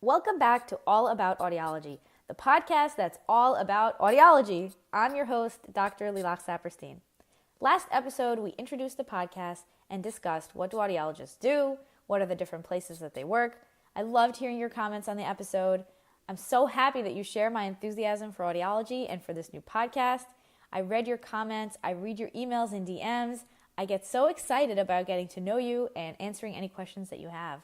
Welcome back to All About Audiology, the podcast that's all about audiology. I'm your host, Dr. Lilach Saperstein. Last episode, we introduced the podcast and discussed what do audiologists do, what are the different places that they work. I loved hearing your comments on the episode. I'm so happy that you share my enthusiasm for audiology and for this new podcast. I read your comments. I read your emails and DMs. I get so excited about getting to know you and answering any questions that you have.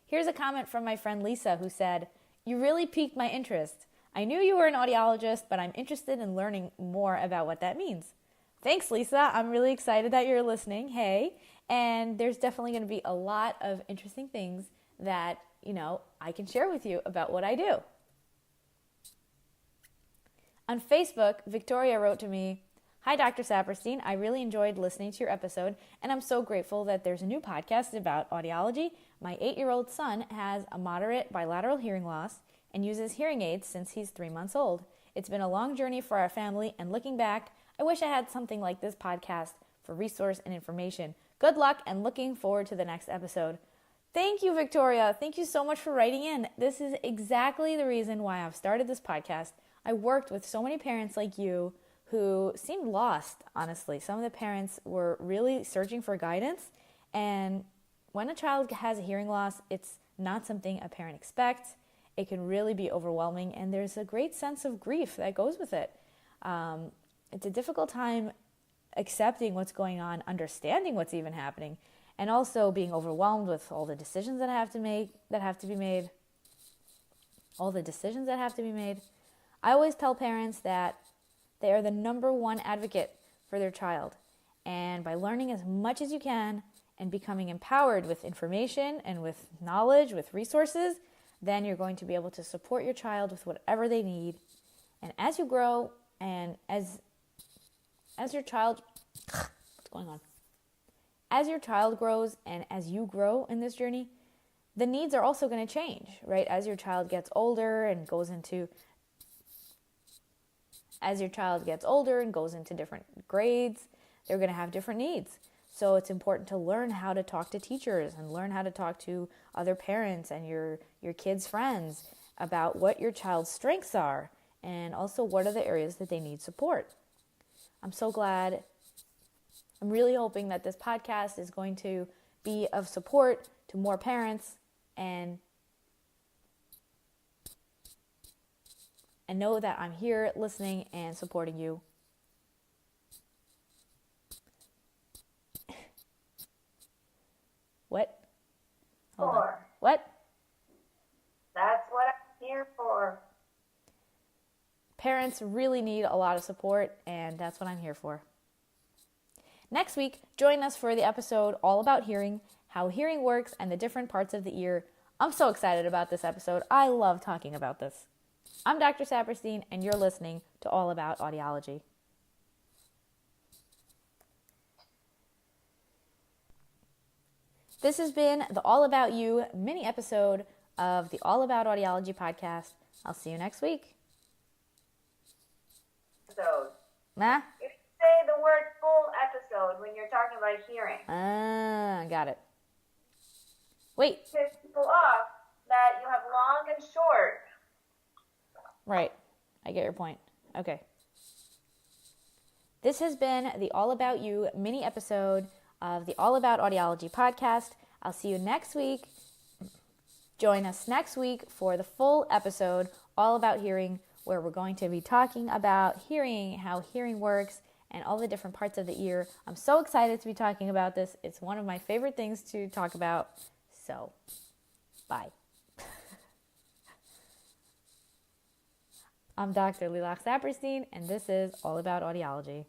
Here's a comment from my friend Lisa who said, "You really piqued my interest. I knew you were an audiologist, but I'm interested in learning more about what that means." Thanks, Lisa. I'm really excited that you're listening. Hey, and there's definitely going to be a lot of interesting things that, I can share with you about what I do. On Facebook, Victoria wrote to me, "Hi, Dr. Saperstein. I really enjoyed listening to your episode, and I'm so grateful that there's a new podcast about audiology. My 8-year-old son has a moderate bilateral hearing loss and uses hearing aids since he's 3 months old. It's been a long journey for our family, and looking back, I wish I had something like this podcast for resource and information. Good luck, and looking forward to the next episode." Thank you, Victoria. Thank you so much for writing in. This is exactly the reason why I've started this podcast. I worked with so many parents like you who seemed lost, honestly. Some of the parents were really searching for guidance, and when a child has a hearing loss, it's not something a parent expects. It can really be overwhelming, and there's a great sense of grief that goes with it. It's a difficult time accepting what's going on, understanding what's even happening, and also being overwhelmed with all the decisions that have to be made. I always tell parents that they are the number one advocate for their child. And by learning as much as you can and becoming empowered with information and with knowledge, with resources, then you're going to be able to support your child with whatever they need. And as you grow and as your child, what's going on? As your child grows and as you grow in this journey, the needs are also going to change, right? As your child gets older and goes into different grades, they're going to have different needs. So it's important to learn how to talk to teachers and learn how to talk to other parents and your kids' friends about what your child's strengths are and also what are the areas that they need support. I'm really hoping that this podcast is going to be of support to more parents and know that I'm here listening and supporting you. What? Hold on. What? That's what I'm here for. Parents really need a lot of support, and that's what I'm here for. Next week, join us for the episode all about hearing, how hearing works, and the different parts of the ear. I'm so excited about this episode. I love talking about this. I'm Dr. Saperstein, and you're listening to All About Audiology. This has been the All About You mini episode of the All About Audiology podcast. I'll see you next week. Episode. Nah? You say the word full episode when you're talking about hearing. Got it. Wait. Piss people off that you have long and short. Right. I get your point. Okay. This has been the All About You mini episode of the All About Audiology podcast. I'll see you next week. Join us next week for the full episode all about hearing, where we're going to be talking about hearing, how hearing works, and all the different parts of the ear. I'm so excited to be talking about this. It's one of my favorite things to talk about. So, bye. I'm Dr. Lilach Saperstein, and this is All About Audiology.